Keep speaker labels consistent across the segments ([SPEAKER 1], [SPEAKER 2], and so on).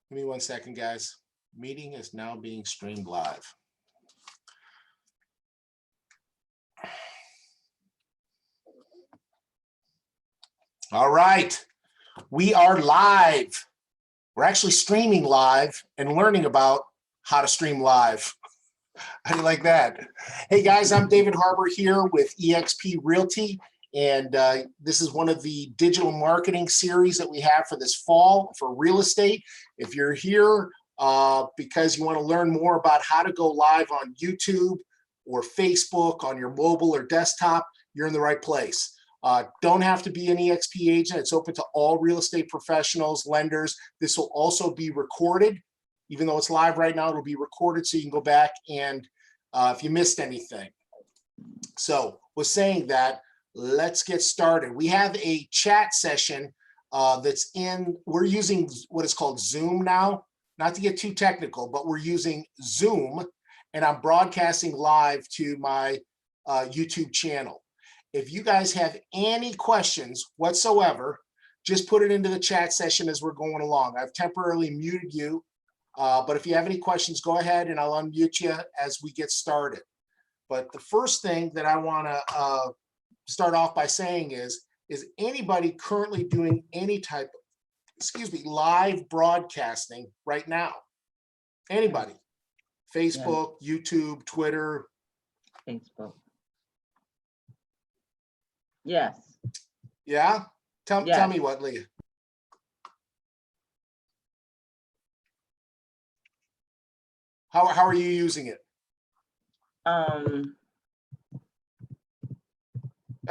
[SPEAKER 1] Give me 1 second, guys. Meeting is now being streamed live. All right, we are live. We're actually streaming live and learning about how to stream live. How do you like that? Hey guys, I'm David Harbour here with eXp Realty, and this is one of the digital marketing series that we have for this fall for real estate. If you're here because you want to learn more about how to go live on YouTube or Facebook on your mobile or desktop, you're in the right place. Don't have to be an eXp agent. It's open to all real estate professionals, lenders. This will also be recorded. Even though it's live right now, it'll be recorded so you can go back and if you missed anything. So with saying that, let's get started. We have a chat session we're using what is called Zoom now. Not to get too technical, but we're using Zoom, and I'm broadcasting live to my YouTube channel. If you guys have any questions whatsoever, just put it into the chat session as we're going along. I've temporarily muted you, but if you have any questions, go ahead and I'll unmute you as we get started. But the first thing that I want to start off by saying is anybody currently doing any type of, live broadcasting right now? Anybody? Facebook, yeah. YouTube, Twitter?
[SPEAKER 2] Facebook. Yes.
[SPEAKER 1] Yeah? Tell me what, Leah. How are you using it?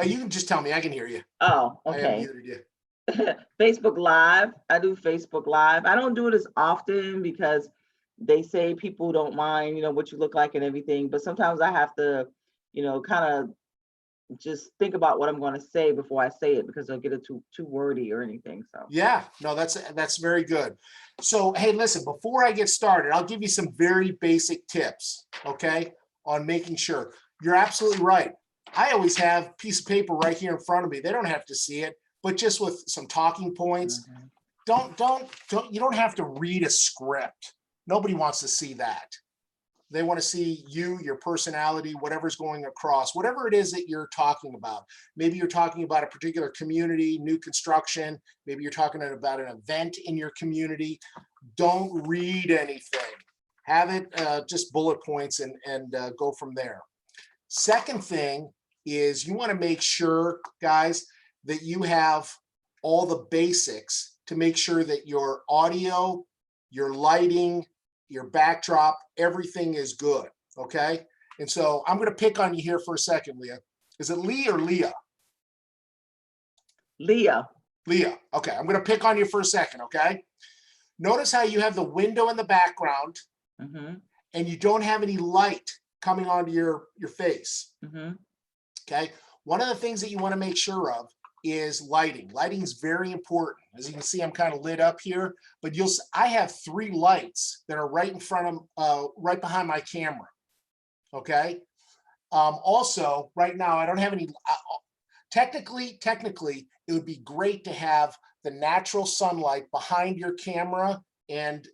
[SPEAKER 1] You can just tell me. I can hear you.
[SPEAKER 2] Oh, okay.
[SPEAKER 1] I muted you.
[SPEAKER 2] Facebook Live. I do Facebook Live. I don't do it as often because they say people don't mind, what you look like and everything. But sometimes I have to, kind of just think about what I'm going to say before I say it because they'll get it too wordy or anything. So
[SPEAKER 1] yeah, no, that's very good. So hey, listen, before I get started, I'll give you some very basic tips, okay, on making sure. You're absolutely right. I always have a piece of paper right here in front of me. They don't have to see it, but just with some talking points. Mm-hmm. You don't have to read a script. Nobody wants to see that. They want to see you, your personality, whatever's going across, whatever it is that you're talking about. Maybe you're talking about a particular community, new construction. Maybe you're talking about an event in your community. Don't read anything. Have it just bullet points and go from there. Second thing is you want to make sure, guys, that you have all the basics to make sure that your audio, your lighting, your backdrop, everything is good, okay? And so I'm going to pick on you here for a second, Leah. Is it Lee or Leah?
[SPEAKER 2] Leah.
[SPEAKER 1] Leah. Okay, I'm going to pick on you for a second, okay? Notice how you have the window in the background, mm-hmm. and you don't have any light coming onto your face, mm-hmm. okay? One of the things that you want to make sure of is lighting. Lighting is very important. As you can see, I'm kind of lit up here, but I have 3 lights that are right in front of, right behind my camera, okay? Also, right now, I don't have any, technically, it would be great to have the natural sunlight behind your camera and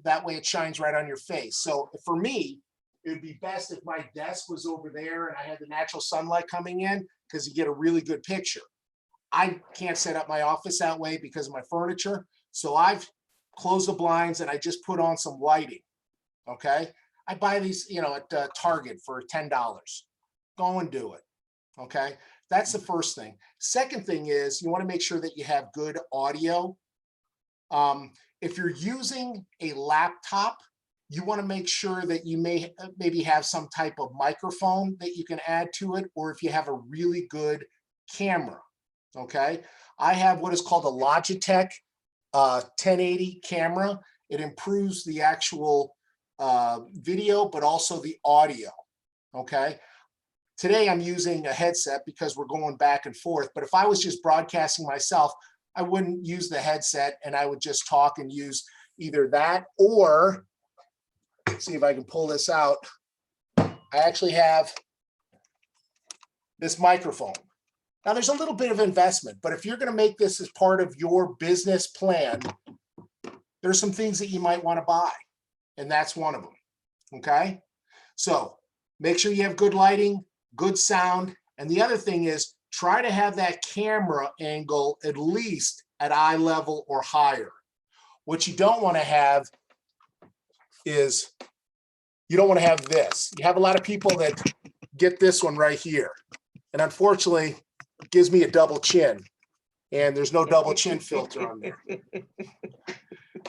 [SPEAKER 1] that way it shines right on your face. So for me, it would be best if my desk was over there and I had the natural sunlight coming in because you get a really good picture. I can't set up my office that way because of my furniture. So I've closed the blinds and I just put on some lighting, okay? I buy these, at Target for $10. Go and do it, okay? That's the first thing. Second thing is you want to make sure that you have good audio. If you're using a laptop, you want to make sure that you maybe have some type of microphone that you can add to it, or if you have a really good camera, okay? I have what is called a Logitech 1080 camera. It improves the actual video, but also the audio, okay? Today I'm using a headset because we're going back and forth, but if I was just broadcasting myself, I wouldn't use the headset and I would just talk and use either that or, see if I can pull this out. I actually have this microphone. Now there's a little bit of investment, but if you're going to make this as part of your business plan, there's some things that you might want to buy, and that's one of them. Okay, so make sure you have good lighting, good sound, and the other thing is try to have that camera angle at least at eye level or higher. What you don't want to have is you don't want to have this. You have a lot of people that get this one right here, and unfortunately it gives me a double chin, and there's no double chin filter on there.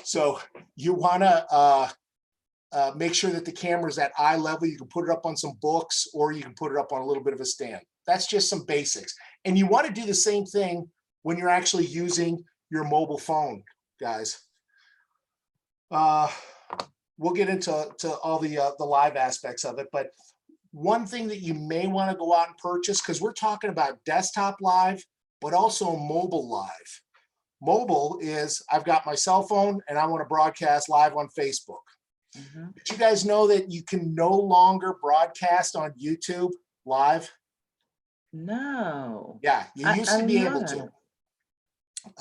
[SPEAKER 1] So you want to make sure that the camera's at eye level. You can put it up on some books, or you can put it up on a little bit of a stand. That's just some basics. And you want to do the same thing when you're actually using your mobile phone, guys. We'll get into all the live aspects of it, but one thing that you may want to go out and purchase, because we're talking about desktop live, but also mobile live. Mobile is, I've got my cell phone and I want to broadcast live on Facebook. Did you guys know that you can no longer broadcast on YouTube live?
[SPEAKER 2] No.
[SPEAKER 1] Yeah, you used to be able to.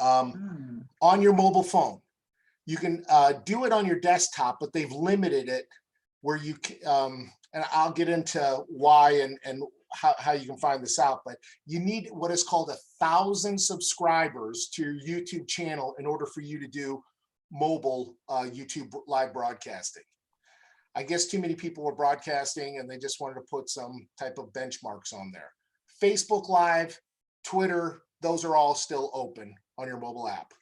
[SPEAKER 1] On your mobile phone. You can do it on your desktop, but they've limited it where you can, and I'll get into why and how you can find this out, but you need what is called 1,000 subscribers to your YouTube channel in order for you to do mobile YouTube live broadcasting. I guess too many people were broadcasting and they just wanted to put some type of benchmarks on there. Facebook Live, Twitter, those are all still open on your mobile app.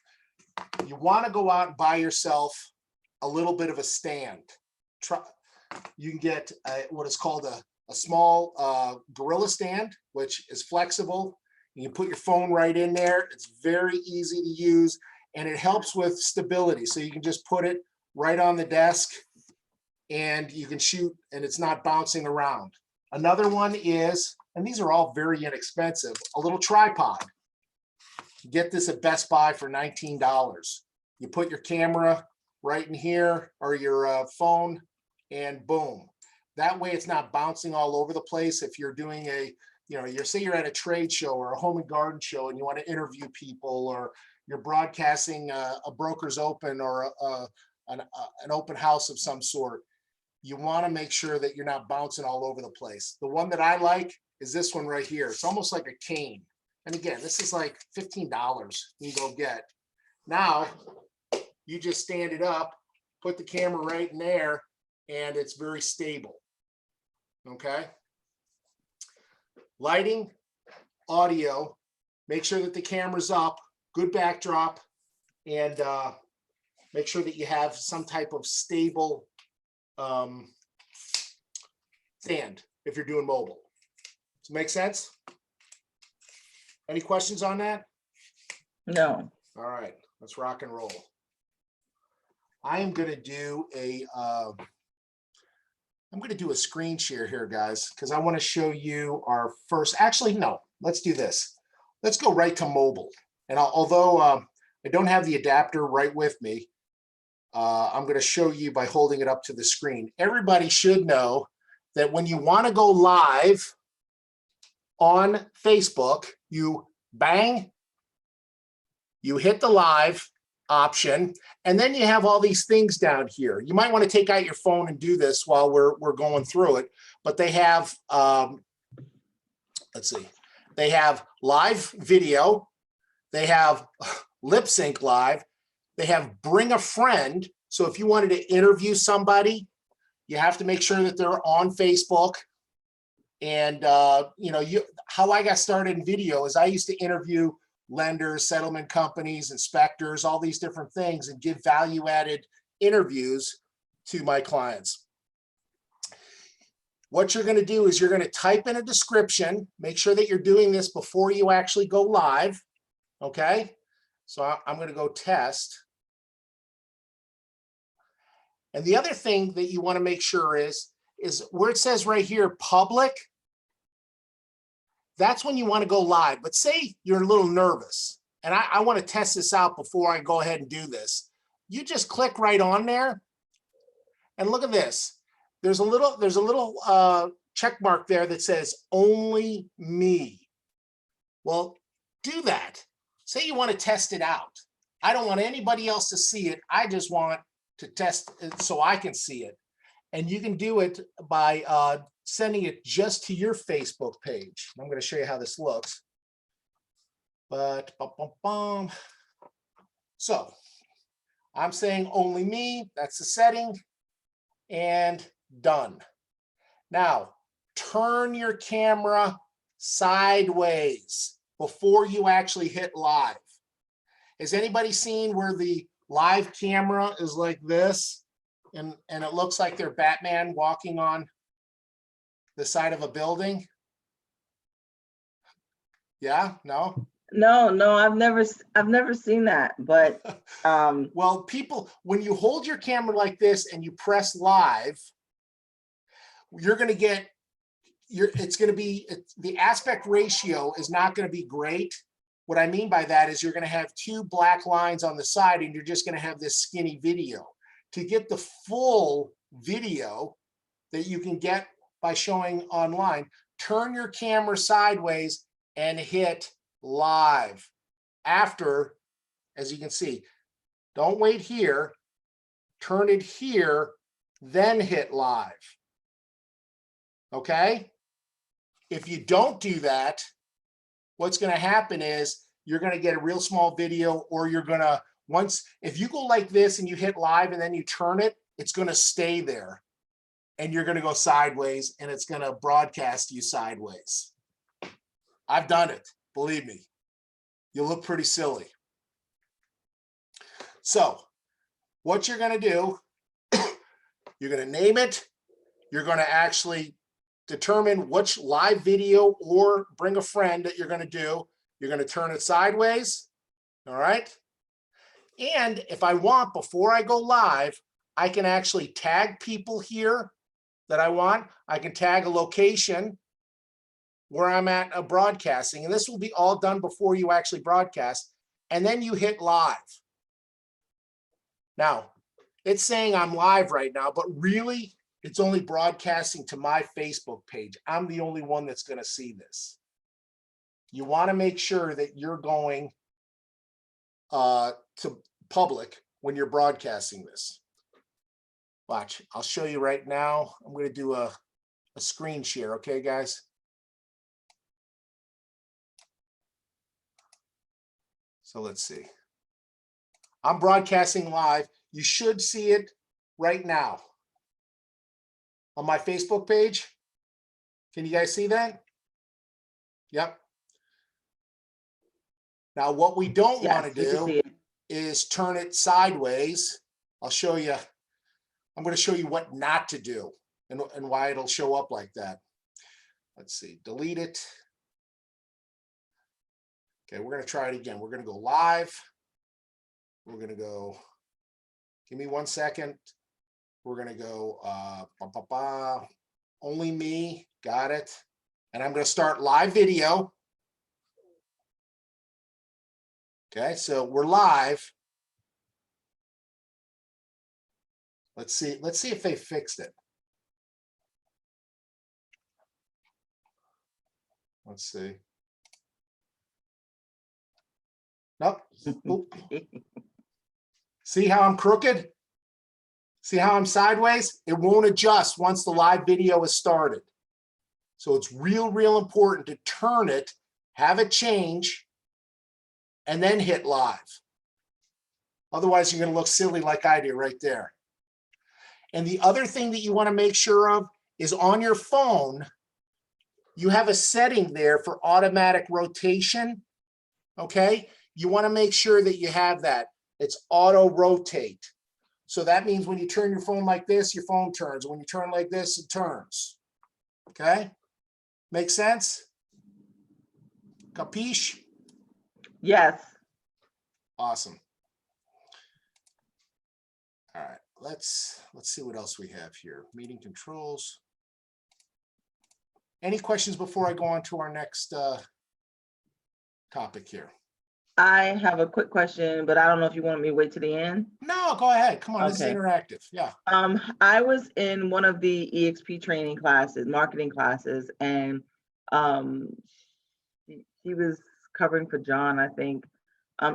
[SPEAKER 1] You want to go out and buy yourself a little bit of a stand. You can get what is called a small gorilla stand, which is flexible. You can put your phone right in there. It's very easy to use, and it helps with stability. So you can just put it right on the desk and you can shoot and it's not bouncing around. Another one is, and these are all very inexpensive, a little tripod. Get this at Best Buy for $19. You put your camera right in here or your phone, and boom. That way it's not bouncing all over the place. If you're doing say you're at a trade show or a home and garden show and you want to interview people, or you're broadcasting a broker's open or an open house of some sort, you want to make sure that you're not bouncing all over the place. The one that I like is this one right here. It's almost like a cane. And again, this is like $15 you can go get. Now, you just stand it up, put the camera right in there, and it's very stable. Okay? Lighting, audio, make sure that the camera's up, good backdrop, and make sure that you have some type of stable stand if you're doing mobile. Does it make sense? Any questions on that?
[SPEAKER 2] No.
[SPEAKER 1] All right, let's rock and roll. I am going to do a screen share here, guys, because I want to show you our first. Actually, no. Let's do this. Let's go right to mobile. And although I don't have the adapter right with me, I'm going to show you by holding it up to the screen. Everybody should know that when you want to go live on Facebook, you bang, you hit the live option, and then you have all these things down here. You might want to take out your phone and do this while we're going through it, but they have, let's see, they have live video, they have lip sync live, they have bring a friend. So if you wanted to interview somebody, you have to make sure that they're on Facebook. And how I got started in video is I used to interview lenders, settlement companies, inspectors, all these different things, and give value-added interviews to my clients. What you're going to do is you're going to type in a description. Make sure that you're doing this before you actually go live. Okay, so I'm going to go test. And the other thing that you want to make sure is where it says right here, public, that's when you want to go live. But say you're a little nervous and I want to test this out before I go ahead and do this. You just click right on there and look at this. There's a little check mark there that says only me. Well, do that. Say you want to test it out. I don't want anybody else to see it. I just want to test it so I can see it. And you can do it by sending it just to your Facebook page. I'm going to show you how this looks. But so I'm saying only me. That's the setting. And done. Now, turn your camera sideways before you actually hit live. Has anybody seen where the live camera is like this and it looks like they're Batman walking on the side of a building? Yeah, no?
[SPEAKER 2] No, I've never seen that, but
[SPEAKER 1] well, people, when you hold your camera like this and you press live, you're going to get it's going to be, the aspect ratio is not going to be great. What I mean by that is you're going to have two black lines on the side and you're just going to have this skinny video. To get the full video that you can get by showing online, turn your camera sideways and hit live. After, as you can see, don't wait here, turn it here, then hit live. Okay? If you don't do that, what's going to happen is you're going to get a real small video, or you're going to, if you go like this and you hit live and then you turn it, it's going to stay there and you're going to go sideways and it's going to broadcast you sideways. I've done it, believe me. You look pretty silly. So what you're going to do, you're going to name it. You're going to actually determine which live video or bring a friend that you're going to do. You're going to turn it sideways. All right. And if I want, before I go live, I can actually tag people here that I want. I can tag a location where I'm at broadcasting. And this will be all done before you actually broadcast. And then you hit live. Now, it's saying I'm live right now, but really, it's only broadcasting to my Facebook page. I'm the only one that's going to see this. You want to make sure that you're going to public when you're broadcasting this. Watch, I'll show you right now. I'm going to do a screen share, okay, guys? So let's see. I'm broadcasting live. You should see it right now on my Facebook page. Can you guys see that? Yep. Now, what we don't want to do is turn it sideways. I'll show you. I'm going to show you what not to do and why it'll show up like that. Let's see. Delete it. Okay, we're going to try it again. We're going to go live. We're going to go, give me 1 second. We're going to go only me. Got it. And I'm going to start live video. Okay, so we're live. Let's see if they fixed it. Let's see. Nope. Oop. See how I'm crooked? See how I'm sideways? It won't adjust once the live video is started. So it's real important to turn it, have it change, and then hit live. Otherwise, you're going to look silly like I do right there. And the other thing that you want to make sure of is on your phone, you have a setting there for automatic rotation. Okay? You want to make sure that you have that. It's auto rotate. So that means when you turn your phone like this, your phone turns. When you turn like this, it turns. Okay? Make sense? Capiche?
[SPEAKER 2] Yes.
[SPEAKER 1] Awesome. All right, let's see what else we have here. Meeting controls. Any questions before I go on to our next topic here?
[SPEAKER 2] I have a quick question, but I don't know if you want me to wait to the end.
[SPEAKER 1] No, go ahead. Come on,
[SPEAKER 2] Okay.
[SPEAKER 1] This is interactive. Yeah.
[SPEAKER 2] I was in one of the EXP training classes, marketing classes, and he was covering for John, I think.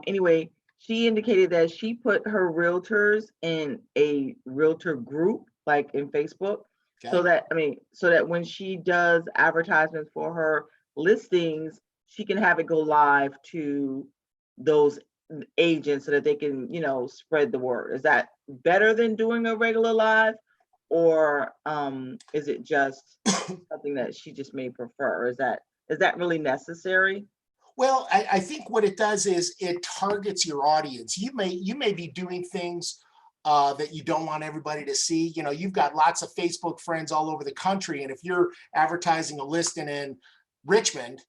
[SPEAKER 2] Anyway, she indicated that she put her realtors in a realtor group, like in Facebook, so that, I mean, so that when she does advertisements for her listings, she can have it go live to those agents so that they can, you know, spread the word. Is that better than doing a regular live, or is it just something that she just may prefer? Is that really necessary?
[SPEAKER 1] Well, I think what it does is it targets your audience. You may be doing things that you don't want everybody to see. You know, you've got lots of Facebook friends all over the country, and if you're advertising a listing in Richmond,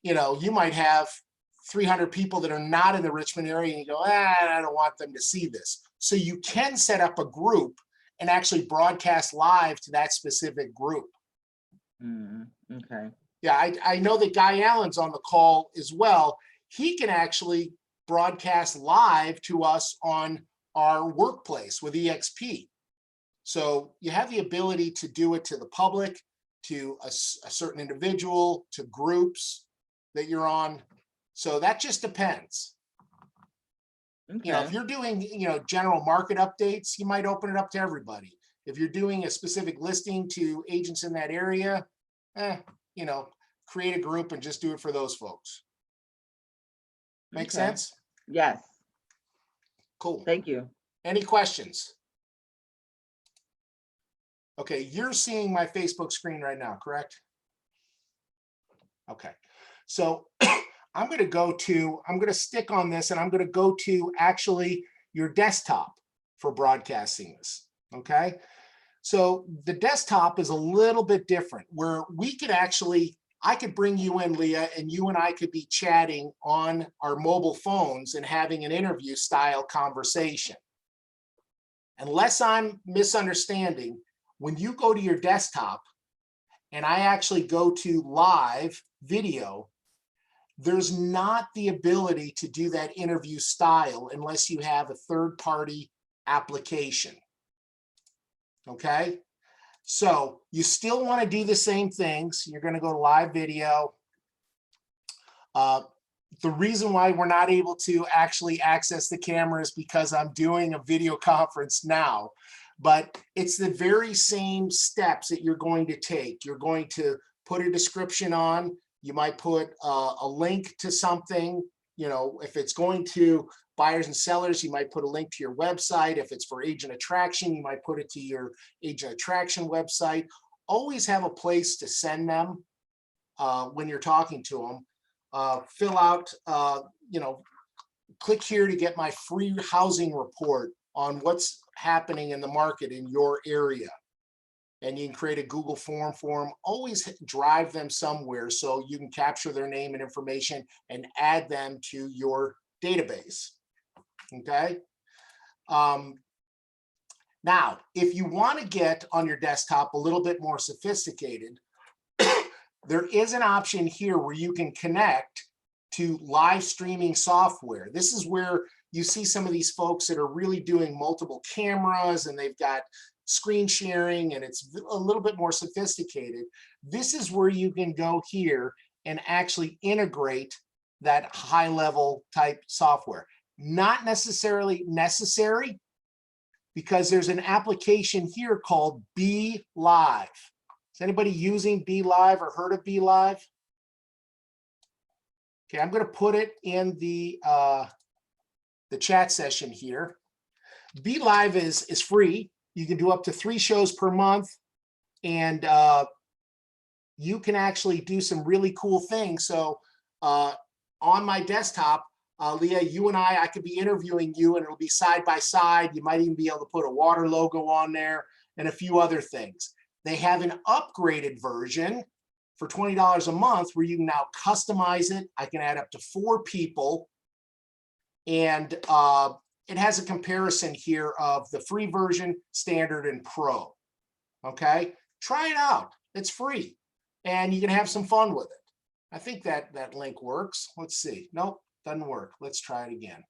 [SPEAKER 1] you know, you might have 300 people that are not in the Richmond area, and you go, I don't want them to see this. So you can set up a group and actually broadcast live to that specific group.
[SPEAKER 2] Okay.
[SPEAKER 1] Yeah, I know that Guy Allen's on the call as well. He can actually broadcast live to us on our workplace with EXP. So you have the ability to do it to the public, to a certain individual, to groups that you're on. So that just depends.
[SPEAKER 2] Okay.
[SPEAKER 1] You know, if you're doing, you know, general market updates, you might open it up to everybody. If you're doing a specific listing to agents in that area, you know, create a group and just do it for those folks. Make sense?
[SPEAKER 2] Yes.
[SPEAKER 1] Cool.
[SPEAKER 2] Thank you.
[SPEAKER 1] Any questions? Okay, you're seeing my Facebook screen right now, correct? Okay, so I'm going to stick on this, and I'm going to go to actually your desktop for broadcasting this. Okay, so the desktop is a little bit different, where we could actually, I could bring you in, Leah, and you and I could be chatting on our mobile phones and having an interview style conversation. Unless I'm misunderstanding, when you go to your desktop and I actually go to live video, there's not the ability to do that interview style unless you have a third-party application. Okay, so you still want to do the same things. You're going to go to live video. The reason why we're not able to actually access the camera is because I'm doing a video conference now, but it's the very same steps that you're going to take. You're going to put a description on. You might put a link to something. You know, if it's going to buyers and sellers, you might put a link to your website. If it's for agent attraction, you might put it to your agent attraction website. Always have a place to send them when you're talking to them. Fill out, you know, click here to get my free housing report on what's happening in the market in your area. And you can create a Google form for them. Always drive them somewhere so you can capture their name and information and add them to your database. Okay. Now, if you want to get on your desktop a little bit more sophisticated, there is an option here where you can connect to live streaming software. This is where you see some of these folks that are really doing multiple cameras and they've got screen sharing and it's a little bit more sophisticated. This is where you can go here and actually integrate that high level type software. Not necessarily necessary, because there's an application here called Be Live. Is anybody using Be Live or heard of Be Live? Okay, I'm going to put it in the chat session here. Be Live is free. You can do up to 3 shows per month, and you can actually do some really cool things. So on my desktop, Leah, you and I could be interviewing you, and it'll be side by side. You might even be able to put a water logo on there and a few other things. They have an upgraded version for $20 a month where you can now customize it. I can add up to 4 people. And it has a comparison here of the free version, standard, and pro. Okay, try it out. It's free. And you can have some fun with it. I think that link works. Let's see. Nope, doesn't work. Let's try it again.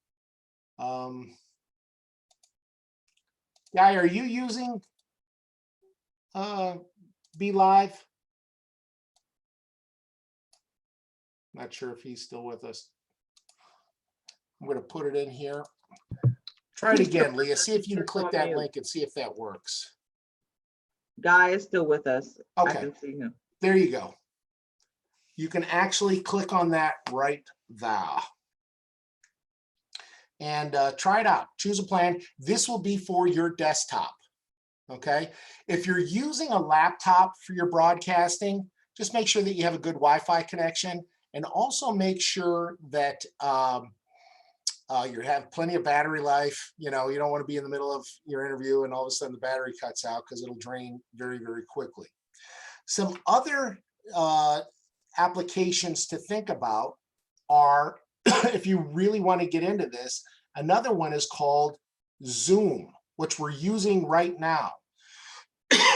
[SPEAKER 1] Guy, are you using Be Live? Not sure if he's still with us. I'm going to put it in here. Try it again, Leah. See if you can click that link and see if that works.
[SPEAKER 2] Guy is still with us.
[SPEAKER 1] Okay.
[SPEAKER 2] I can see him.
[SPEAKER 1] There you go. You can actually click on that right there. And try it out. Choose a plan. This will be for your desktop. Okay. If you're using a laptop for your broadcasting, just make sure that you have a good Wi-Fi connection, and also make sure that you have plenty of battery life. You know, you don't want to be in the middle of your interview and all of a sudden the battery cuts out, because it'll drain very, very quickly. Some other applications to think about are, if you really want to get into this, another one is called Zoom, which we're using right now.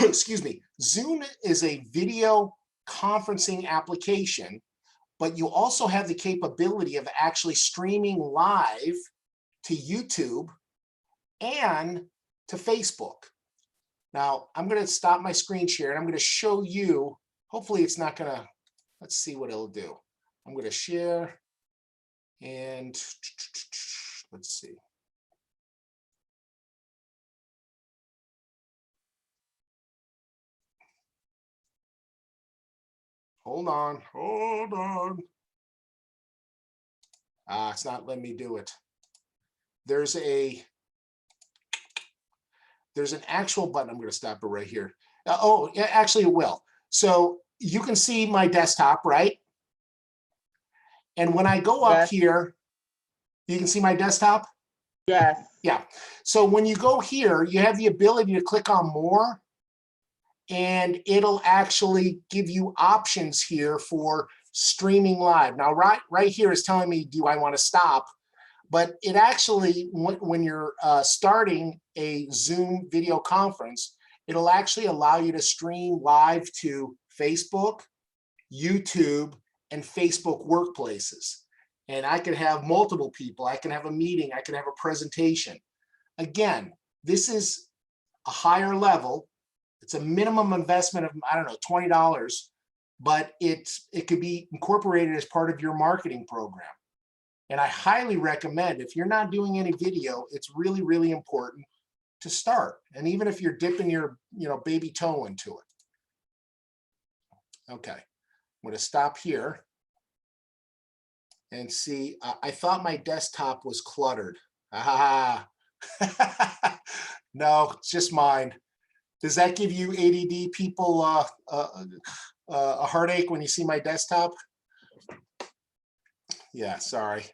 [SPEAKER 1] Excuse me. Zoom is a video conferencing application, but you also have the capability of actually streaming live to YouTube and to Facebook. Now, I'm going to stop my screen share and I'm going to show you. Hopefully it's not going to, let's see what it'll do. I'm going to share and let's see. Hold on, hold on. It's not letting me do it. There's an actual button. I'm going to stop it right here. Oh, actually it will. So you can see my desktop, right? And when I go up here, you can see my desktop?
[SPEAKER 2] Yes.
[SPEAKER 1] Yeah. So when you go here, you have the ability to click on more, and it'll actually give you options here for streaming live. Now, right here is telling me, do I want to stop? But it actually, when you're starting a Zoom video conference, it'll actually allow you to stream live to Facebook, YouTube, and Facebook Workplaces. And I can have multiple people. I can have a meeting. I can have a presentation. Again, this is a higher level. It's a minimum investment of, I don't know, $20, but it could be incorporated as part of your marketing program. And I highly recommend, if you're not doing any video, it's really, really important to start. And even if you're dipping your, baby toe into it. Okay, I'm going to stop here and see. I thought my desktop was cluttered. No, it's just mine. Does that give you ADD people a heartache when you see my desktop? Yeah, sorry.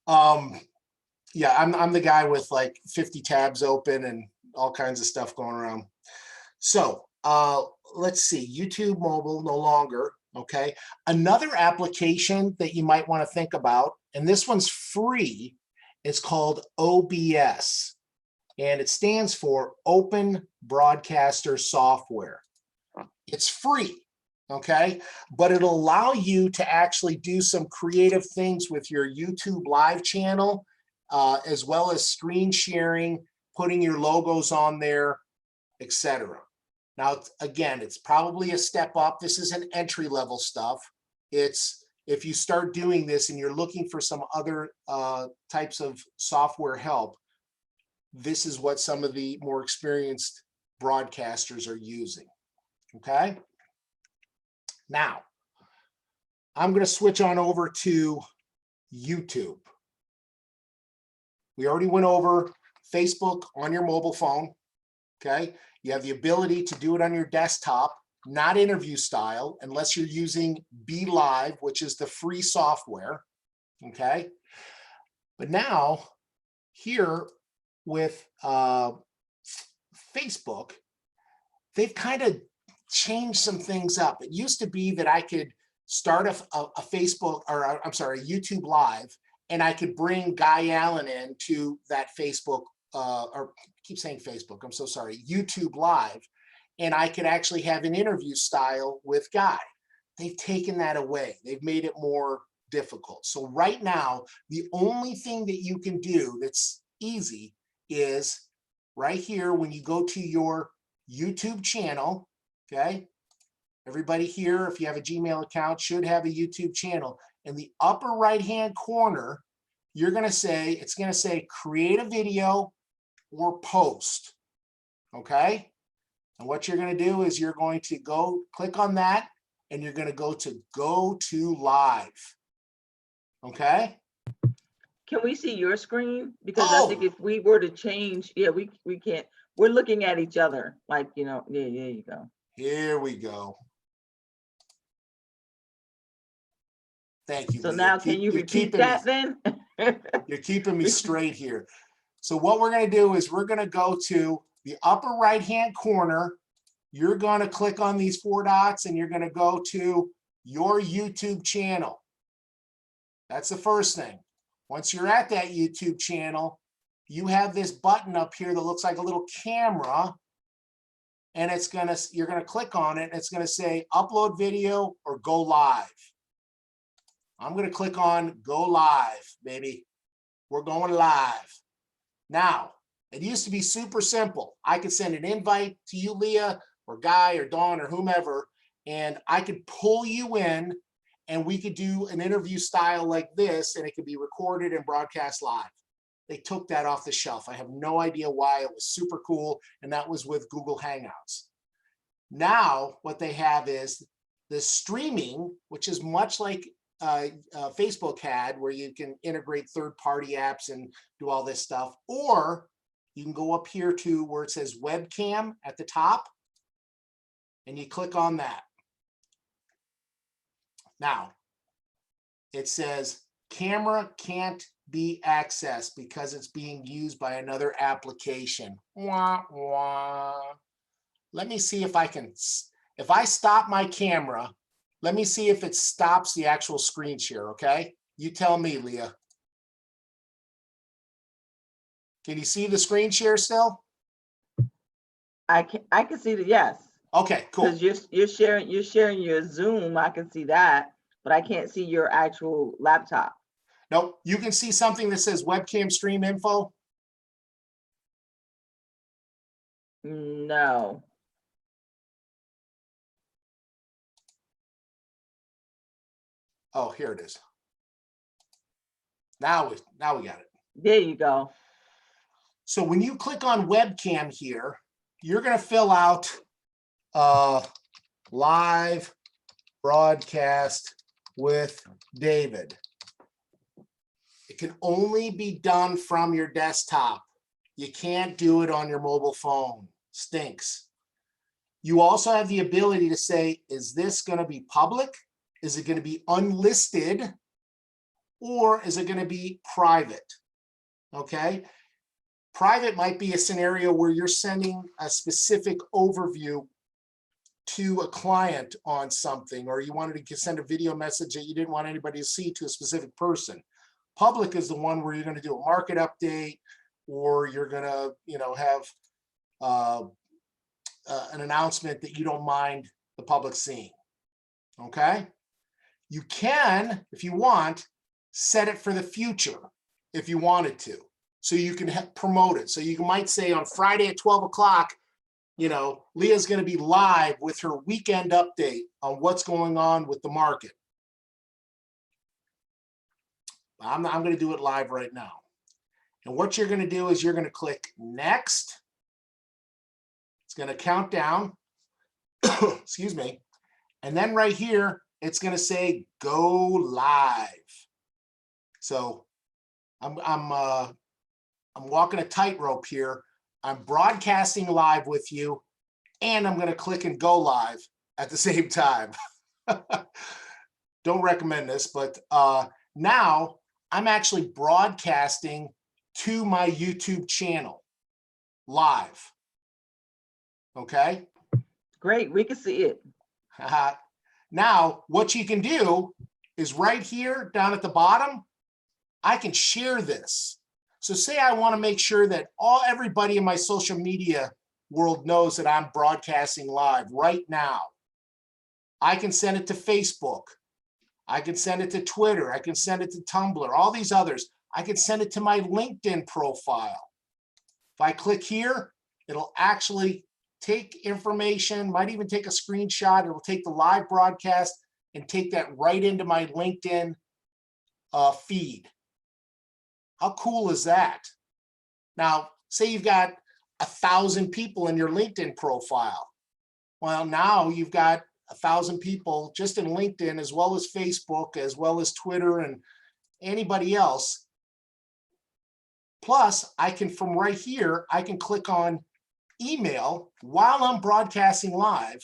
[SPEAKER 1] Yeah, I'm the guy with like 50 tabs open and all kinds of stuff going around. So let's see, YouTube mobile no longer. Okay, another application that you might want to think about, and this one's free, is called OBS, and it stands for Open Broadcaster Software. It's free, okay, but it'll allow you to actually do some creative things with your YouTube live channel, as well as screen sharing, putting your logos on there, etc. Now, again, it's probably a step up. This isn't entry-level stuff. It's, if you start doing this and you're looking for some other types of software help, this is what some of the more experienced broadcasters are using, okay? Now, I'm going to switch on over to YouTube. We already went over Facebook on your mobile phone, okay? You have the ability to do it on your desktop, not interview style, unless you're using Be Live, which is the free software, okay? But now, here with Facebook, they've kind of changed some things up. It used to be that I could start a Facebook, or I'm sorry, YouTube Live, and I could bring Guy Allen in to that Facebook, or I keep saying Facebook, I'm so sorry, YouTube Live, and I could actually have an interview style with Guy. They've taken that away. They've made it more difficult. So right now, the only thing that you can do that's easy is right here when you go to your YouTube channel, okay? Everybody here, if you have a Gmail account, should have a YouTube channel. In the upper right-hand corner, you're going to say, it's going to say create a video or post. Okay. And what you're going to do is you're going to go click on that and you're going to go to live. Okay.
[SPEAKER 2] Can we see your screen? Because I think if we were to change, yeah, we can't. We're looking at each other, like, you know, yeah, there you go.
[SPEAKER 1] Here we go. Thank you.
[SPEAKER 2] So
[SPEAKER 1] Leah.
[SPEAKER 2] now, can you repeat that then?
[SPEAKER 1] You're keeping me straight here. So what we're going to do is we're going to go to the upper right-hand corner. You're going to click on these 4 dots and you're going to go to your YouTube channel. That's the first thing. Once you're at that YouTube channel, you have this button up here that looks like a little camera, and you're going to click on it. And it's going to say upload video or go live. I'm going to click on go live, baby. We're going live. Now, it used to be super simple. I could send an invite to you, Leah, or Guy, or Dawn, or whomever, and I could pull you in, and we could do an interview style like this, and it could be recorded and broadcast live. They took that off the shelf. I have no idea why. It was super cool, and that was with Google Hangouts. Now, what they have is the streaming, which is much like Facebook had, where you can integrate third-party apps and do all this stuff, or you can go up here to where it says webcam at the top, and you click on that. Now, it says camera can't be accessed because it's being used by another application. Wah, wah. Let me see if I can, if I stop my camera, let me see if it stops the actual screen share, okay? You tell me, Leah. Can you see the screen share still?
[SPEAKER 2] I can see the yes.
[SPEAKER 1] Okay, cool.
[SPEAKER 2] Because you're sharing your Zoom. I can see that, but I can't see your actual laptop.
[SPEAKER 1] Nope. You can see something that says webcam stream info.
[SPEAKER 2] No.
[SPEAKER 1] Oh, here it is. Now we got it.
[SPEAKER 2] There you go.
[SPEAKER 1] So when you click on webcam here, you're going to fill out live broadcast with David. It can only be done from your desktop. You can't do it on your mobile phone. Stinks. You also have the ability to say, is this going to be public? Is it going to be unlisted? Or is it going to be private? Okay. Private might be a scenario where you're sending a specific overview to a client on something, or you wanted to send a video message that you didn't want anybody to see to a specific person. Public is the one where you're going to do a market update, or you're going to, you know, have an announcement that you don't mind the public seeing. Okay. You can, if you want, set it for the future if you wanted to, so you can promote it. So you might say on Friday at 12 o'clock, you know, Leah's going to be live with her weekend update on what's going on with the market. I'm going to do it live right now. And what you're going to do is you're going to click next. It's going to count down. Excuse me. And then right here, it's going to say go live. So I'm walking a tightrope here. I'm broadcasting live with you, and I'm going to click and go live at the same time. Don't recommend this, but now I'm actually broadcasting to my YouTube channel live. Okay.
[SPEAKER 2] Great. We can see it.
[SPEAKER 1] Now, what you can do is right here down at the bottom, I can share this. So say I want to make sure that everybody in my social media world knows that I'm broadcasting live right now. I can send it to Facebook. I can send it to Twitter. I can send it to Tumblr, all these others. I can send it to my LinkedIn profile. If I click here, it'll actually take information, might even take a screenshot. It'll take the live broadcast and take that right into my LinkedIn feed. How cool is that? Now, say you've got 1,000 people in your LinkedIn profile. Well, now you've got 1,000 people just in LinkedIn, as well as Facebook, as well as Twitter and anybody else. Plus, I can, from right here, I can click on email while I'm broadcasting live,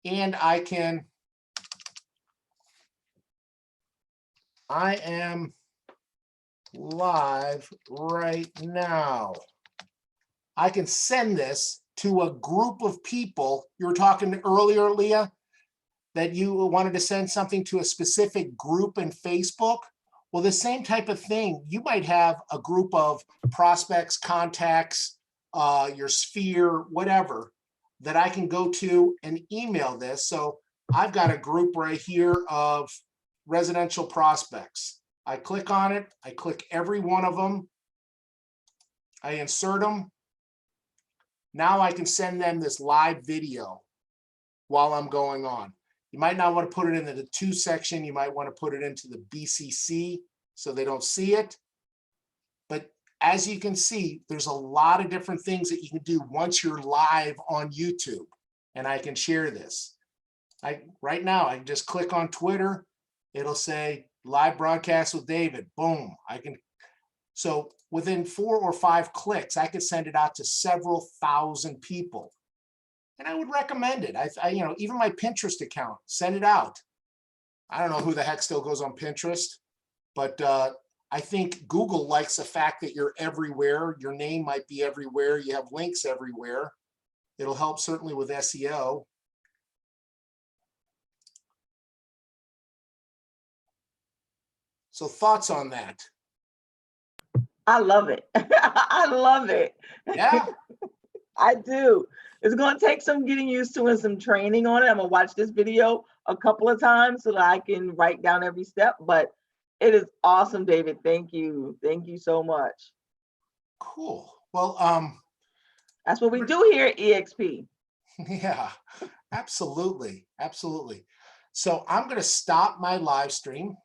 [SPEAKER 1] and I am live right now. I can send this to a group of people. You were talking earlier, Leah, that you wanted to send something to a specific group in Facebook. Well, the same type of thing, you might have a group of prospects, contacts, your sphere, whatever, that I can go to and email this. So I've got a group right here of residential prospects. I click on it, I click every one of them, I insert them. Now I can send them this live video while I'm going on. You might not want to put it into the Tues section. You might want to put it into the BCC so they don't see it. But as you can see, there's a lot of different things that you can do once you're live on YouTube. And I can share this. Right now, I just click on Twitter. It'll say live broadcast with David. Boom. So within 4 or 5 clicks, I could send it out to several thousand people. And I would recommend it. Even my Pinterest account, send it out. I don't know who the heck still goes on Pinterest, but I think Google likes the fact that you're everywhere. Your name might be everywhere. You have links everywhere. It'll help certainly with SEO. So thoughts on that?
[SPEAKER 2] I love it. I love it.
[SPEAKER 1] Yeah.
[SPEAKER 2] I do. It's going to take some getting used to and some training on it. I'm going to watch this video a couple of times so that I can write down every step, but it is awesome, David. Thank you. Thank you so much.
[SPEAKER 1] Cool. Well,
[SPEAKER 2] that's what we do here at EXP.
[SPEAKER 1] Yeah, absolutely. Absolutely. So I'm going to stop my live stream.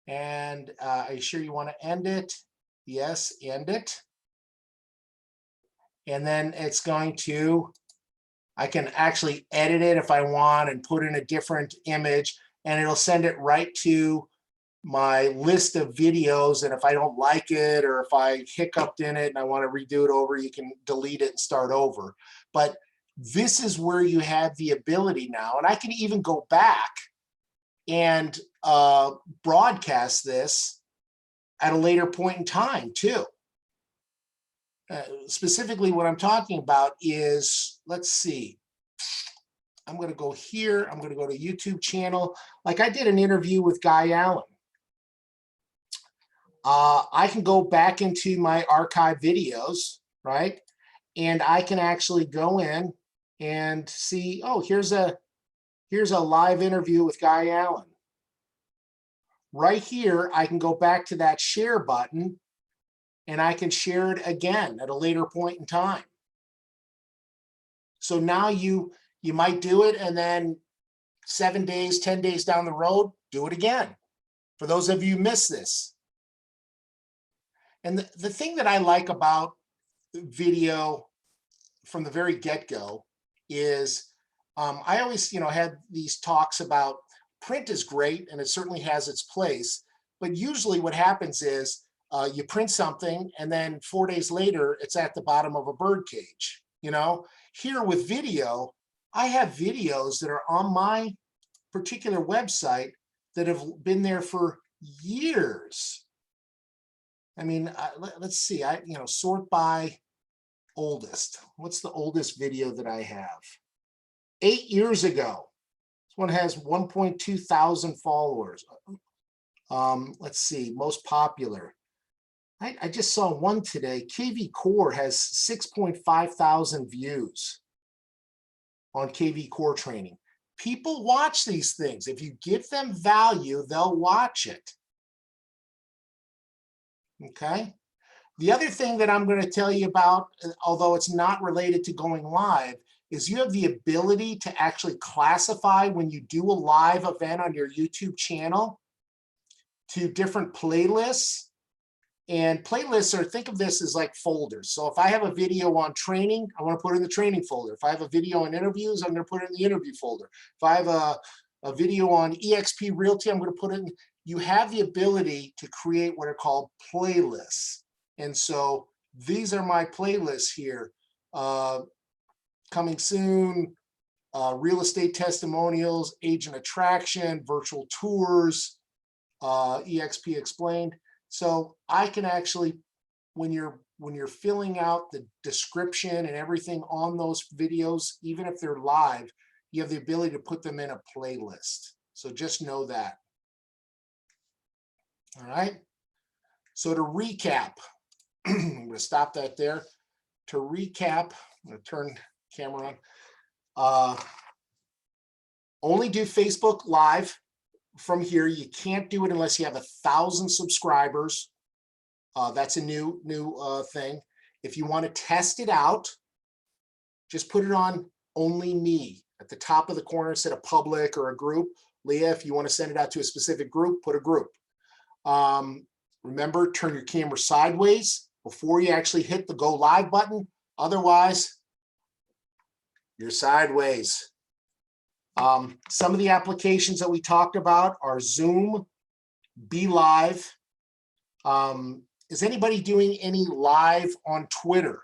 [SPEAKER 1] And are you sure you want to end it? Yes, end it. And then it's going to, I can actually edit it if I want and put in a different image, and it'll send it right to my list of videos. And if I don't like it, or if I hiccuped in it and I want to redo it over, you can delete it and start over. But this is where you have the ability now, and I can even go back and broadcast this at a later point in time too. Specifically what I'm talking about is, let's see, I'm going to go here. I'm going to go to YouTube channel. Like I did an interview with Guy Allen. I can go back into my archive videos, right? And I can actually go in and see, oh, here's a live interview with Guy Allen. Right here, I can go back to that share button and I can share it again at a later point in time. So now you might do it, and then 7 days, 10 days down the road, do it again. For those of you who missed this. And the thing that I like about video from the very get-go is I always, had these talks about print is great, and it certainly has its place. But usually what happens is you print something, and then 4 days later, it's at the bottom of a bird cage. Here with video, I have videos that are on my particular website that have been there for years. I mean, let's see, sort by oldest. What's the oldest video that I have? 8 years ago. This one has 1.2 thousand followers. Let's see, most popular. I just saw one today. KVCore has 6.5 thousand views on KVCore training. People watch these things. If you give them value, they'll watch it. Okay. The other thing that I'm going to tell you about, although it's not related to going live, is you have the ability to actually classify when you do a live event on your YouTube channel to different playlists. And playlists are, think of this as like folders. So if I have a video on training, I want to put it in the training folder. If I have a video on interviews, I'm going to put it in the interview folder. If I have a video on EXP Realty, I'm going to put it in. You have the ability to create what are called playlists. And so these are my playlists here. Coming soon, real estate testimonials, agent attraction, virtual tours, EXP explained. So I can actually, when you're filling out the description and everything on those videos, even if they're live, you have the ability to put them in a playlist. So just know that. All right. So to recap, I'm going to stop that there. To recap, I'm going to turn camera on. Only do Facebook Live from here. You can't do it unless you have 1,000 subscribers. That's a new thing. If you want to test it out, just put it on only me at the top of the corner instead of public or a group. Leah, if you want to send it out to a specific group, put a group. Remember, turn your camera sideways before you actually hit the go live button. Otherwise, you're sideways. Some of the applications that we talked about are Zoom, Be Live. Is anybody doing any live on Twitter?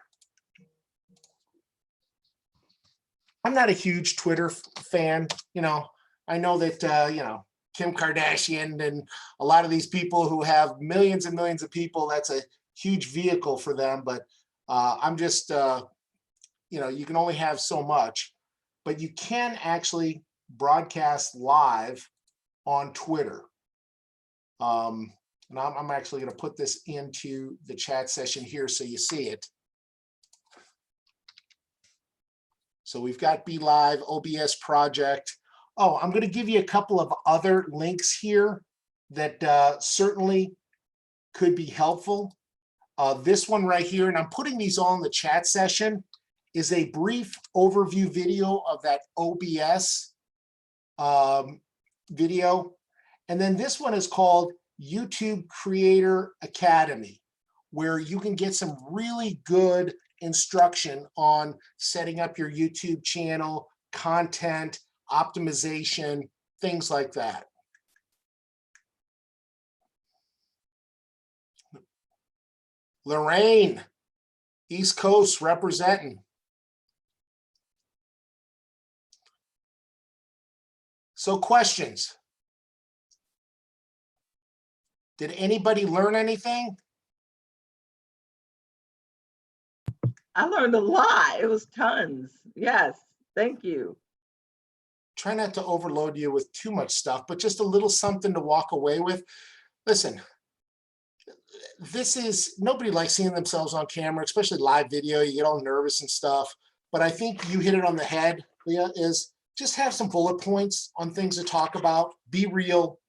[SPEAKER 1] I'm not a huge Twitter fan. You know, I know that, you know, Kim Kardashian and a lot of these people who have millions and millions of people, that's a huge vehicle for them. But I'm just, you know, you can only have so much, but you can actually broadcast live on Twitter. And I'm actually going to put this into the chat session here so you see it. So we've got Be Live, OBS project. Oh, I'm going to give you a couple of other links here that certainly could be helpful. This one right here, and I'm putting these all in the chat session, is a brief overview video of that OBS video. And then this one is called YouTube Creator Academy, where you can get some really good instruction on setting up your YouTube channel, content, optimization, things like that. Lorraine, East Coast representing. So questions? Did anybody learn anything?
[SPEAKER 2] I learned a lot. It was tons. Yes, thank you.
[SPEAKER 1] Try not to overload you with too much stuff, but just a little something to walk away with. Listen, this is, nobody likes seeing themselves on camera, especially live video. You get all nervous and stuff. But I think you hit it on the head, Leah, is just have some bullet points on things to talk about. Be real.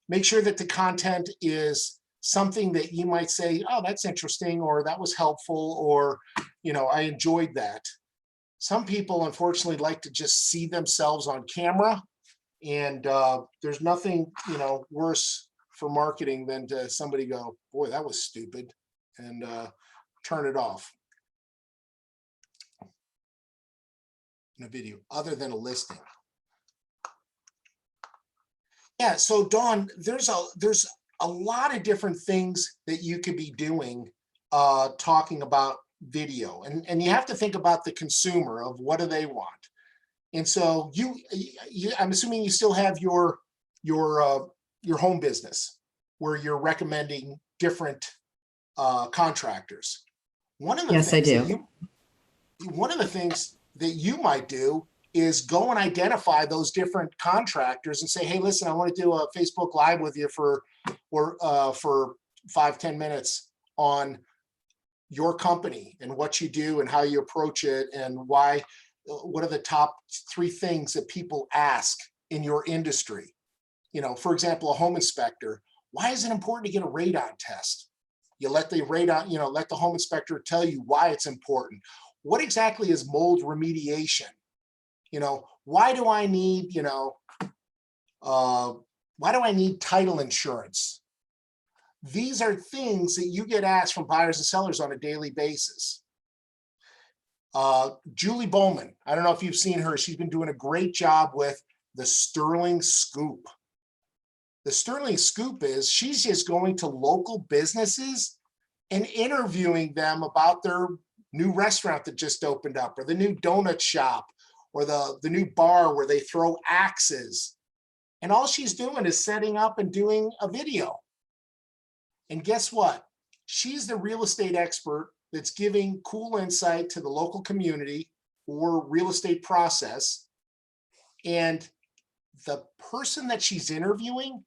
[SPEAKER 1] Make sure that the content is something that you might say, oh, that's interesting, or that was helpful, or, you know, I enjoyed that. Some people, unfortunately, like to just see themselves on camera, and there's nothing, you know, worse for marketing than to somebody go, boy, that was stupid, and turn it off in a video, other than a listing. Yeah, so Dawn, there's a lot of different things that you could be doing talking about video, and you have to think about the consumer of what do they want. And so you I'm assuming you still have your home business where you're recommending different contractors. One of the
[SPEAKER 3] Yes, I do.
[SPEAKER 1] One of the things that you might do is go and identify those different contractors and say, hey, listen, I want to do a Facebook Live with you for 5-10 minutes on your company and what you do and how you approach it and why, what are the top 3 things that people ask in your industry? You know, for example, a home inspector, why is it important to get a radon test? You let the radon, you know, let the home inspector tell you why it's important. What exactly is mold remediation? You know, why do I need, you know, why do I need title insurance? These are things that you get asked from buyers and sellers on a daily basis. Julie Bowman, I don't know if you've seen her. She's been doing a great job with the Sterling Scoop. The Sterling Scoop is she's just going to local businesses and interviewing them about their new restaurant that just opened up, or the new donut shop, or the new bar where they throw axes. And all she's doing is setting up and doing a video. And guess what? She's the real estate expert that's giving cool insight to the local community or real estate process. And the person that she's interviewing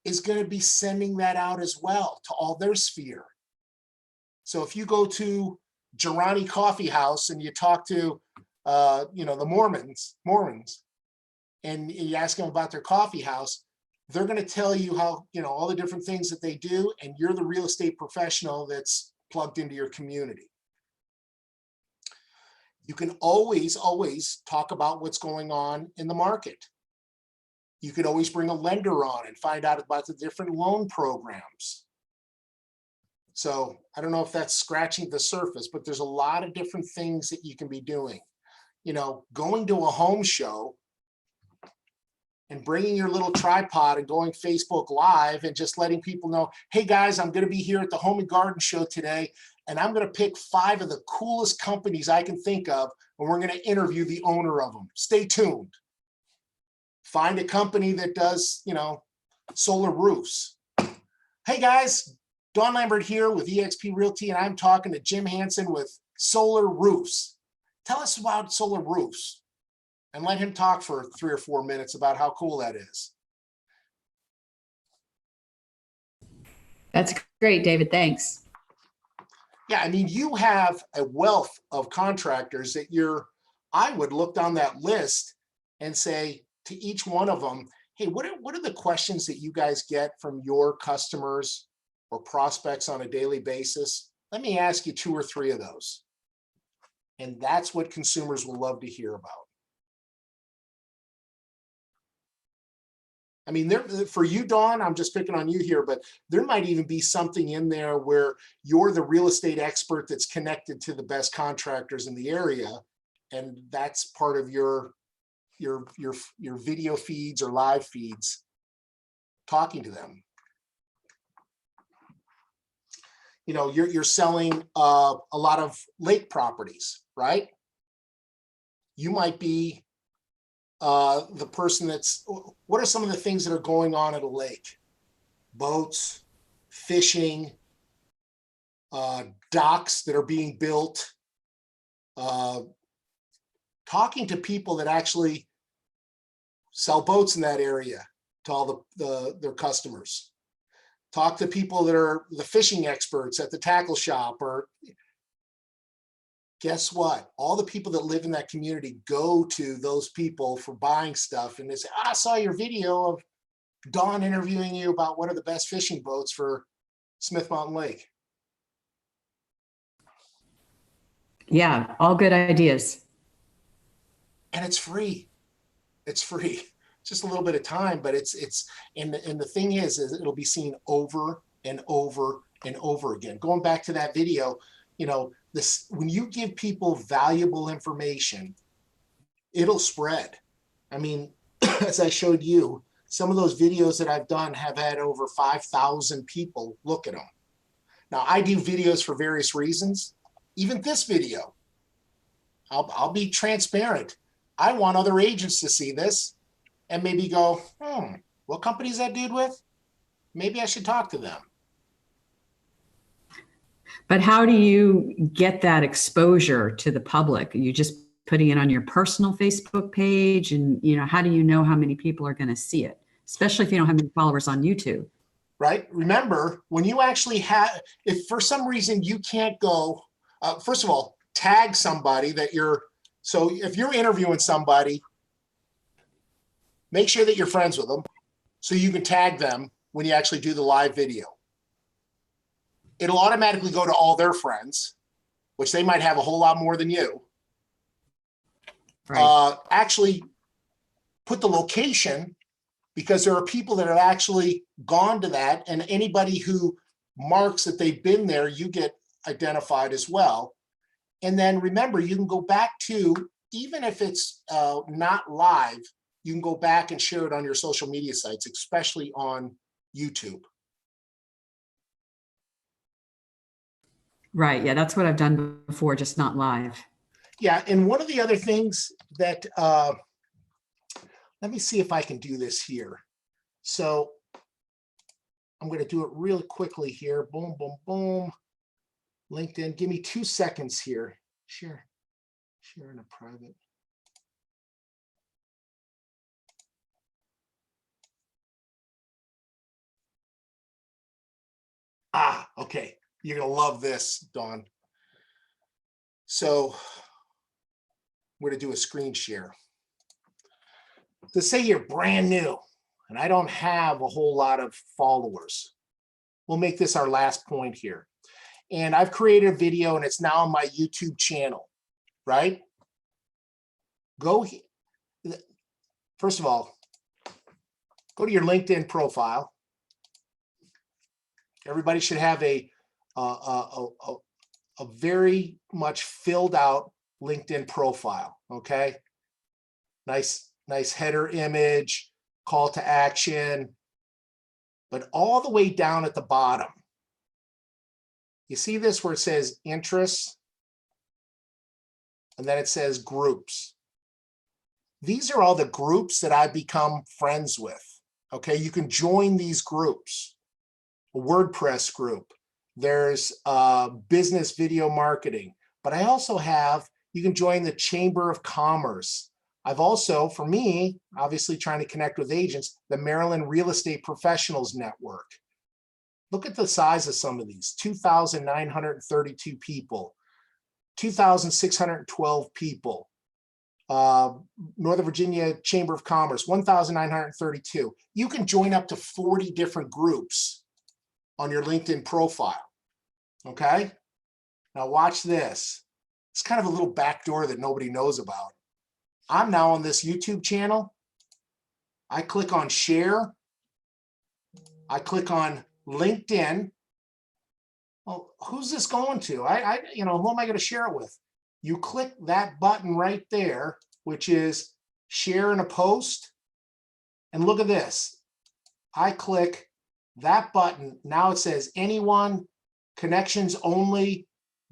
[SPEAKER 1] is going to be sending that out as well to all their sphere. So if you go to Girani Coffee House and you talk to, the Mormons, and you ask them about their coffee house, they're going to tell you how, all the different things that they do, and you're the real estate professional that's plugged into your community. You can always talk about what's going on in the market. You could always bring a lender on and find out about the different loan programs. So I don't know if that's scratching the surface, but there's a lot of different things that you can be doing. Going to a home show and bringing your little tripod and going Facebook Live and just letting people know, hey guys, I'm going to be here at the Home and Garden Show today, and I'm going to pick 5 of the coolest companies I can think of, and we're going to interview the owner of them. Stay tuned. Find a company that does, solar roofs. Hey guys, Don Lambert here with eXp Realty, and I'm talking to Jim Hansen with Solar Roofs. Tell us about solar roofs, and let him talk for 3 or 4 minutes about how cool that is.
[SPEAKER 3] That's great, David. Thanks.
[SPEAKER 1] Yeah, I mean, you have a wealth of contractors that I would look down that list and say to each one of them, hey, what are the questions that you guys get from your customers or prospects on a daily basis? Let me ask you 2 or 3 of those. And that's what consumers will love to hear about. I mean, for you, Dawn, I'm just picking on you here, but there might even be something in there where you're the real estate expert that's connected to the best contractors in the area, and that's part of your video feeds or live feeds, talking to them. You're selling a lot of lake properties, right? You might be the person what are some of the things that are going on at a lake? Boats, fishing, docks that are being built, talking to people that actually sell boats in that area to all their customers. Talk to people that are the fishing experts at the tackle shop, or guess what? All the people that live in that community go to those people for buying stuff, and they say, I saw your video of Dawn interviewing you about what are the best fishing boats for Smith Mountain Lake.
[SPEAKER 3] Yeah, all good ideas.
[SPEAKER 1] And it's free. It's free. Just a little bit of time, but and the thing is it'll be seen over and over and over again. Going back to that video, when you give people valuable information, it'll spread. I mean, as I showed you, some of those videos that I've done have had over 5,000 people look at them. Now, I do videos for various reasons. Even this video, I'll be transparent. I want other agents to see this and maybe go, what company is that dude with? Maybe I should talk to them.
[SPEAKER 3] But how do you get that exposure to the public? Are you just putting it on your personal Facebook page? And, how do you know how many people are going to see it? Especially if you don't have many followers on YouTube.
[SPEAKER 1] Right. Remember, when you actually if for some reason you can't go, first of all, tag somebody so if you're interviewing somebody, make sure that you're friends with them so you can tag them when you actually do the live video. It'll automatically go to all their friends, which they might have a whole lot more than you.
[SPEAKER 3] Right.
[SPEAKER 1] Actually put the location, because there are people that have actually gone to that, and anybody who marks that they've been there, you get identified as well. And then remember, you can go back to, even if it's not live, you can go back and share it on your social media sites, especially on YouTube.
[SPEAKER 3] Right. Yeah, that's what I've done before, just not live.
[SPEAKER 1] Yeah, and one of the other things that, let me see if I can do this here. So I'm going to do it really quickly here. Boom, boom, boom. LinkedIn, give me 2 seconds here. Share in a private. Ah, okay. You're going to love this, Dawn. So I'm going to do a screen share. To say you're brand new and I don't have a whole lot of followers, we'll make this our last point here. And I've created a video and it's now on my YouTube channel, right? Go, first of all, go to your LinkedIn profile. Everybody should have a very much filled out LinkedIn profile, okay? Nice header image, call to action, but all the way down at the bottom, you see this where it says interests, and then it says groups. These are all the groups that I've become friends with, okay? You can join these groups. A WordPress group, there's business video marketing, but I also have, you can join the Chamber of Commerce. I've also, for me, obviously trying to connect with agents, the Maryland Real Estate Professionals Network. Look at the size of some of these, 2,932 people, 2,612 people. Northern Virginia Chamber of Commerce, 1,932. You can join up to 40 different groups on your LinkedIn profile, okay? Now watch this. It's kind of a little backdoor that nobody knows about. I'm now on this YouTube channel. I click on share. I click on LinkedIn. Well, who's this going to? Who am I going to share it with? You click that button right there, which is share in a post. And look at this. I click that button. Now it says anyone, connections only,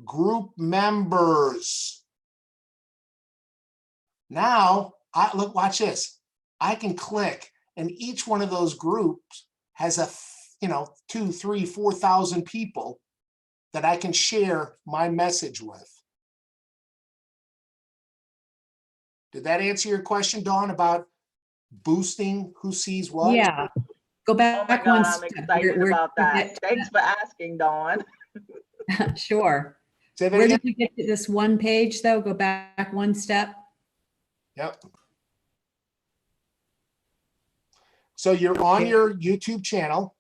[SPEAKER 1] group members. Now, look, watch this. I can click, and each one of those groups has a, 2, 3, 4,000 people that I can share my message with. Did that answer your question, Dawn, about boosting who sees what?
[SPEAKER 3] Yeah. Go back.
[SPEAKER 2] Oh my God, I'm excited about that. Thanks for asking, Dawn.
[SPEAKER 3] Sure. Where did you get to this one page though? Go back one step.
[SPEAKER 1] Yep. So you're on your YouTube channel.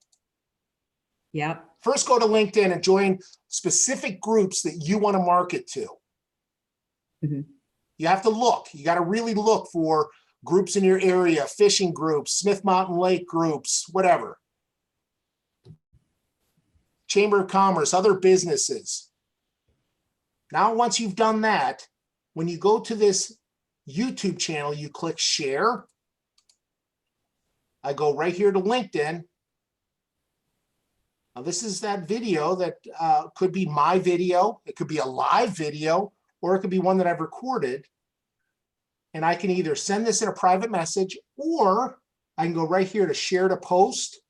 [SPEAKER 3] Yep.
[SPEAKER 1] First, go to LinkedIn and join specific groups that you want to market to.
[SPEAKER 3] Mm-hmm.
[SPEAKER 1] You have to look. You got to really look for groups in your area, fishing groups, Smith Mountain Lake groups, whatever. Chamber of Commerce, other businesses. Now, once you've done that, when you go to this YouTube channel, you click share. I go right here to LinkedIn. Now, this is that video that could be my video. It could be a live video, or it could be one that I've recorded. And I can either send this in a private message, or I can go right here to share to post.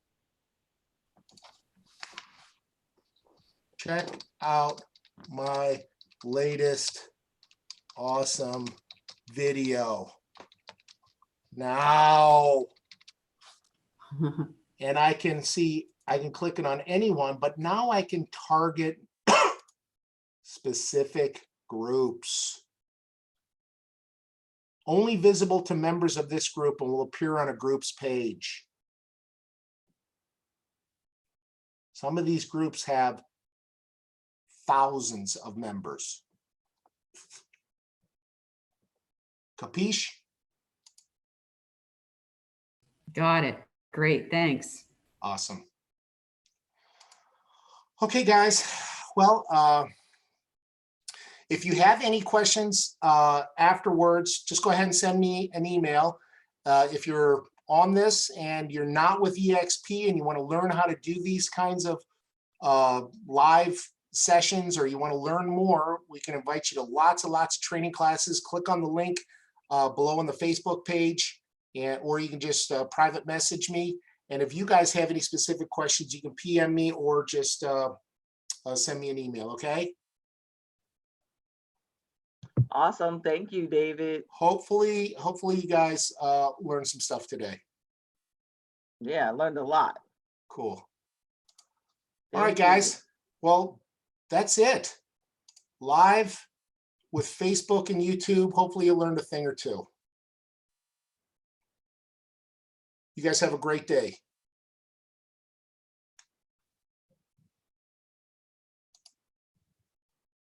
[SPEAKER 1] Check out my latest awesome video now. And I can see, I can click it on anyone, but now I can target specific groups. Only visible to members of this group and will appear on a group's page. Some of these groups have thousands of members. Capiche?
[SPEAKER 3] Got it. Great. Thanks.
[SPEAKER 1] Awesome. Okay, guys. Well, if you have any questions afterwards, just go ahead and send me an email. If you're on this and you're not with EXP and you want to learn how to do these kinds of live sessions, or you want to learn more, we can invite you to lots and lots of training classes. Click on the link below on the Facebook page, or you can just private message me. And if you guys have any specific questions, you can PM me or just send me an email, okay?
[SPEAKER 2] Awesome. Thank you, David.
[SPEAKER 1] Hopefully you guys learned some stuff today.
[SPEAKER 2] Yeah, I learned a lot.
[SPEAKER 1] Cool.
[SPEAKER 2] Thank
[SPEAKER 1] All right, guys. Well, that's it. Live with Facebook and YouTube. Hopefully you learned a thing or two. You guys have a great day.